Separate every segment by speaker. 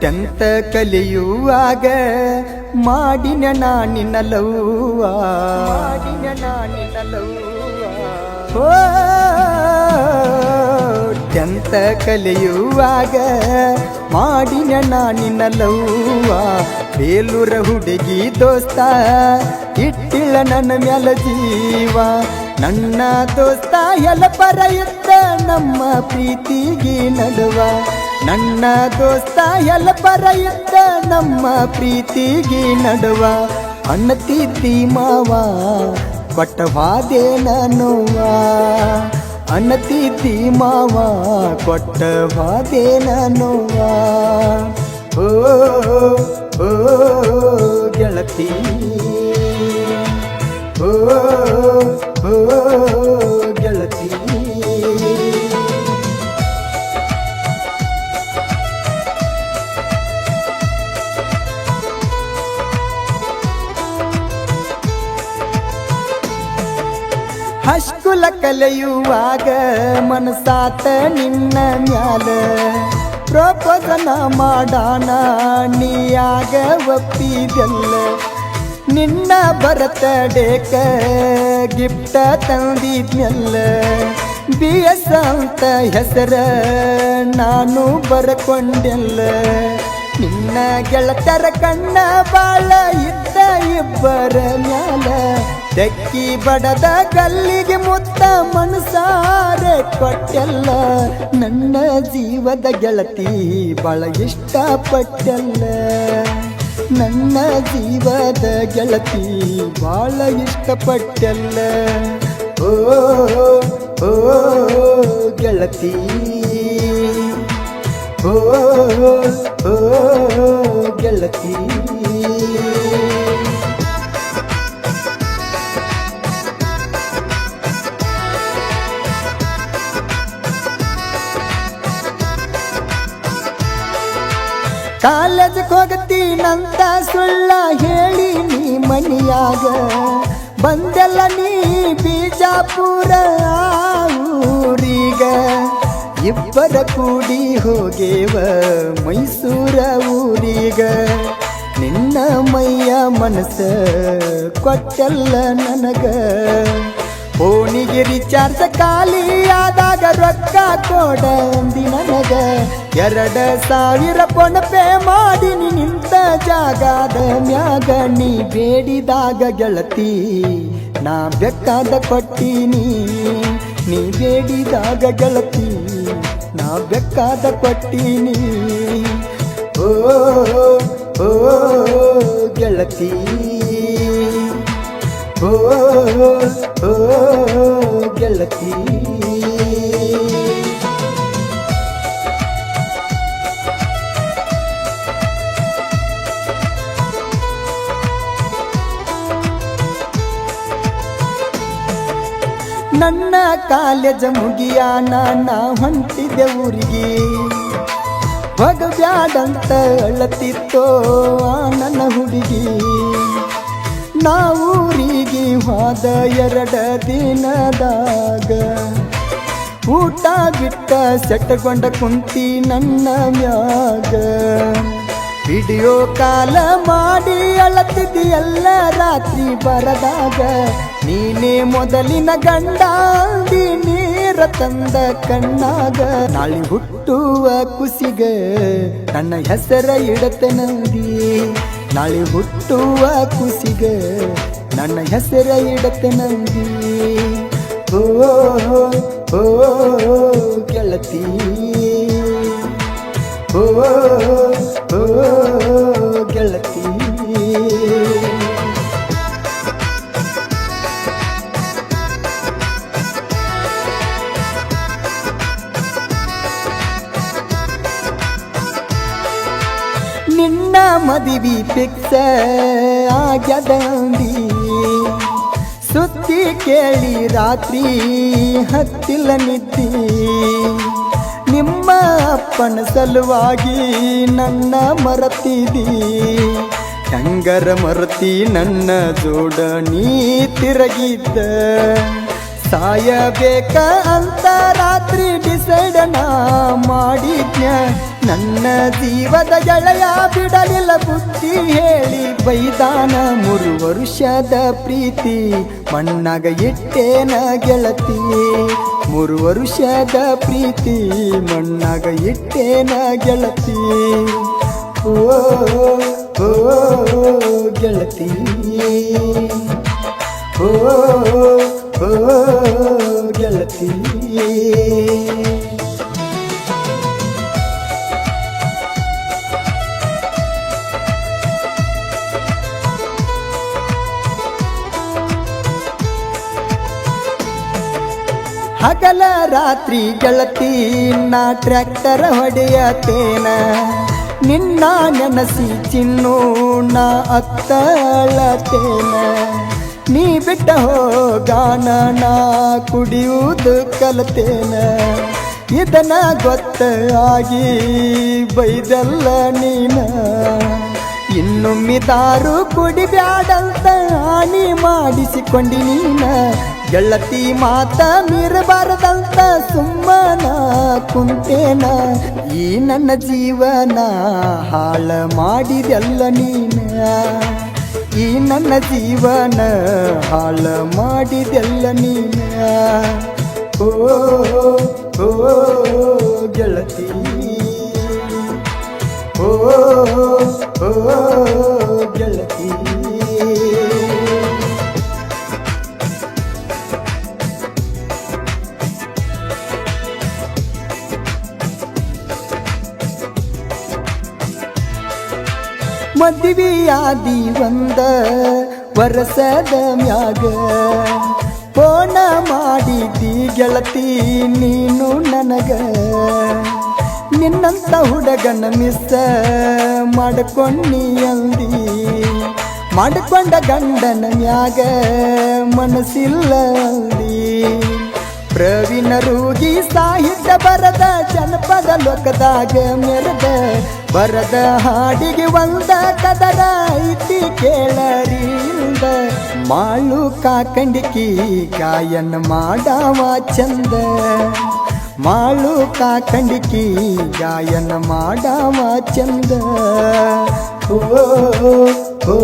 Speaker 1: tenth ಕಲಿಯುವಾಗ ಮಾಡಿನ ನಾನಿನ ಲವ್ವ ಓ tenth ಕಲಿಯುವಾಗ ಮಾಡಿನ ನಾನಿನ ಲವ್ವ ಬೇಲೂರ ಹುಡುಗಿ ದೋಸ್ತ ಇಟ್ಟಿಲ್ಲ ನನ್ನ ಮ್ಯಾಲ ಜೀವ ನನ್ನ ದೋಸ್ತ ಎಲಪರ ಇದ್ದ ನಮ್ಮ ಪ್ರೀತಿಗೆ ನಡುವ ನನ್ನ ದೋಸ್ತ ಎಲಪರ ಇದ್ದ ನಮ್ಮ ಪ್ರೀತಿಗೆ ನಡುವ ಅಣ್ಣತಿದ್ದಿ ಮಾವ ಕೊಟ್ಟವಾದೆ ನನುವ ಅಣ್ಣತಿದ್ದಿ ಮಾವ ಕೊಟ್ಟವಾದೆ ನನುವ ಓ ಓ ಗೆಳತಿ ಓ ಓ ಗೆಳತಿ ಹೈಸ್ಕೂಲ ಕಲಿಯುವಾಗ ಮನಸಾತ ನಿನ್ನ ಮ್ಯಾಲ ಪ್ರಪೋಸನ ಮಾಡಾನ ನೀಯಾಗ ಒಪ್ಪಿದೆಲ್ಲ ನಿನ್ನ ಬರ್ತಡೇಕ ಗಿಫ್ಟ ತಂದಿದ್ನೆಲ್ಲ BS ಅಂತ ಹೆಸರ ನಾನು ಬರ್ಕೊಂಡೆಲ್ಲ ನಿನ್ನ ಗೆಳತರ ಕಣ್ಣ ಬಾಳ ಇದ್ದ ಇಬ್ಬರ ಮ್ಯಾಲ ತೆಕ್ಕಿ ಬಡದ ಕಲ್ಲಿಗೆ ಮುತ್ತ ಮನಸಾರೆ ಕೊಟ್ಟೆಲ್ಲ ನನ್ನ ಜೀವದ ಗೆಳತಿ ಬಾಳ ಇಷ್ಟಪಟ್ಟೆಲ್ಲ ನನ್ನ ಜೀವದ ಗೆಳತಿ ಬಾಳ ಇಷ್ಟಪಟ್ಟೆಲ್ಲ ಓ ಓ ಗೆಳತಿ ಓ ಓ ಗೆಳತಿ ಕಾಲೇಜ್ ಹೋಗತೀನಂತ ಸುಳ್ಳ ಹೇಳಿ ನೀ ಮನಿಯಾಗ ಬಂದೆಲ್ಲ ನೀ ಬಿಜಾಪುರ ಊರೀಗ ಇಬ್ಬರ ಕೂಡಿ ಹೋಗೇವ ಮೈಸೂರ ಊರೀಗ ನಿನ್ನ ಮೈಯ ಮನಸ್ಸ ಕೊಟ್ಟೆಲ್ಲ ನನಗ ಫೋನಿಗೆ ರಿಚಾರ್ಜ್ ಖಾಲಿ ಆದಾಗ ರೊಕ್ಕ ಕೊಡ ಅಂದಿ ನನಗ 2,000 ಫೋನ್ಪೇ ಮಾಡಿನಿ ನಿಂತ ಜಾಗದ ಮ್ಯಾಗ ನೀ ಬೇಡಿದಾಗ ಗೆಳತಿ ನಾ ಬೇಕಾದ ಕೊಟ್ಟಿನಿ ನೀ ಬೇಡಿದಾಗ ಗೆಳತಿ ನಾ ಬೇಕಾದ ಕೊಟ್ಟಿನಿ ಓ ಓ ಗೆಳತಿ ಓ ಓ ಗೆಳತಿ ನನ್ನ ಕಾಲೇಜ ಮುಗಿಯಾನ ನಾ ಹೊಂಟಿದೆ ಊರಿಗೆ ಹೋಗಬ್ಯಾಡಂತ ಅಳತಿತ್ತೋ ನನ್ನ ಹುಡುಗಿ ನಾವೂರಿಗೆ ಹೋದ 2 ದಿನದಾಗ ಊಟ ಬಿಟ್ಟ ಸೆಟ್ಟಗೊಂಡ ಕುಂತಿ ನನ್ನ ಮ್ಯಾಗ ವಿಡಿಯೋ ಕಾಲ ಮಾಡಿ ಅಳತಿದ್ದಿ ಎಲ್ಲ ರಾತ್ರಿ ಬರದಾಗ ನೀನೇ ಮೊದಲಿನ ಗಂಡ ನೀರ ತಂದ ಕಣ್ಣಾಗ ನಾಳೆ ಹುಟ್ಟುವ ಕುಸಿಗ ನನ್ನ ಹೆಸರ ಇಡತೆ ನಂದಿ ನಾಳೆ ಹುಟ್ಟುವ ಕುಸಿಗ ನನ್ನ ಹೆಸರ ಇಡತೆ ನಂದಿ ಓ ಓ ಗೆಳತಿ ಓ ಓ ಗೆಳತಿ ನಿನ್ನ ಮದುವೆ ಫಿಕ್ಸ್ ಆಗ್ಯದಂದಿ ಸುದ್ದಿ ಕೇಳಿ ರಾತ್ರಿ ಹತ್ತಿಲ್ಲ ನಿದ್ದಿ ನಿಮ್ಮ ಅಪ್ಪನ ಸಲುವಾಗಿ ನನ್ನ ಮರತಿದಿ ಹೆಂಗರ ಮರತಿ ನನ್ನ ಜೋಡ ನೀ ತಿರಗಿದ್ದ ಸಾಯಬೇಕ ಅಂತ ರಾತ್ರಿ ಡಿಸೈಡ್ ನಾ ಮಾಡಿದ್ನ ನನ್ನ ಜೀವದ ಗೆಳೆಯ ಬಿಡಲಿಲ್ಲ ಬುದ್ಧಿ ಹೇಳಿ ಬೈದಾನ 3 ವರುಷದ ಪ್ರೀತಿ ಮಣ್ಣಾಗ ಇಟ್ಟೇನ ಗೆಳತಿ 3 ವರುಷದ ಪ್ರೀತಿ ಮಣ್ಣಾಗ ಇಟ್ಟೇನ ಗೆಳತಿ ಓ ಓ ಗೆಳತಿ ಓ ಓ ಗೆಳತಿ ಹಗಲ ರಾತ್ರಿ ಗೆಳತಿ ನಾ ಟ್ರ್ಯಾಕ್ಟರ್ ಹೊಡೆಯತೇನ ನಿನ್ನ ನೆನಸಿ ಚಿನ್ನು ನಾ ಅತ್ತಳತೇನ ನೀ ಬಿಟ್ಟ ಹೋಗಾನ ನಾ ಕುಡಿಯುವುದು ಕಲತೇನ ಇದನ್ನ ಗೊತ್ತಾಗಿ ಬೈದಲ್ಲ ನೀನ ಇನ್ನೊಮ್ಮಿದಾರು ಕುಡಿಬ್ಯಾಡಂತ ಹಾನಿ ಮಾಡಿಸಿಕೊಂಡಿ ನೀನ ಗೆಳತಿ ಮಾತ ಮೀರಬಾರದಂತ ಸುಮ್ಮನ ಕುಂತೇನ ಈ ನನ್ನ ಜೀವನ ಹಾಳ ಮಾಡಿದೆಲ್ಲ ನೀನ ಈ ನನ್ನ ಜೀವನ ಹಾಳ ಮಾಡಿದೆಲ್ಲ ನೀನ ಓ ಓ ಗೆಳತಿ ಓ ಓ ಗೆಳತಿ ಮದುವೆಯಾದಿ 1 ವರಸದ ಮ್ಯಾಗ ಫೋನ ಮಾಡಿದಿ ಗೆಳತಿ ನೀನು ನನಗ ನಿನ್ನಂತ ಹುಡುಗನ ಮಿಸ್ ಮಾಡ್ಕೊಂಡಿ ಅಂದಿ ಮಾಡಿಕೊಂಡ ಗಂಡನ ಮ್ಯಾಗ ಮನಸ್ಸಿಲ್ಲ ಅಂದಿ ಪ್ರವೀಣ ರೂಗಿ ಸಾಹಿತ್ಯ ಬರದ ಜನಪದ ಲೋಕದಾಗ ಮೆರೆದ ಬರದ ಹಾಡಿಗೆ ಒಂದ ಕದರ ಐತಿ ಕೇಳರಿಂದ ಮಾಳು ಕಾಕಂಡಿಕಿ ಗಾಯನ ಮಾಡಾವ ಚಂದ ಮಾಳು ಕಾಕಂಡಿಕಿ ಗಾಯನ ಮಾಡಾವ ಚಂದ ಓ ಓ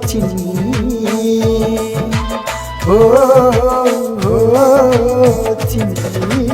Speaker 1: ಚಿನ್ನಿ ಓ ಚಿನ್ನಿ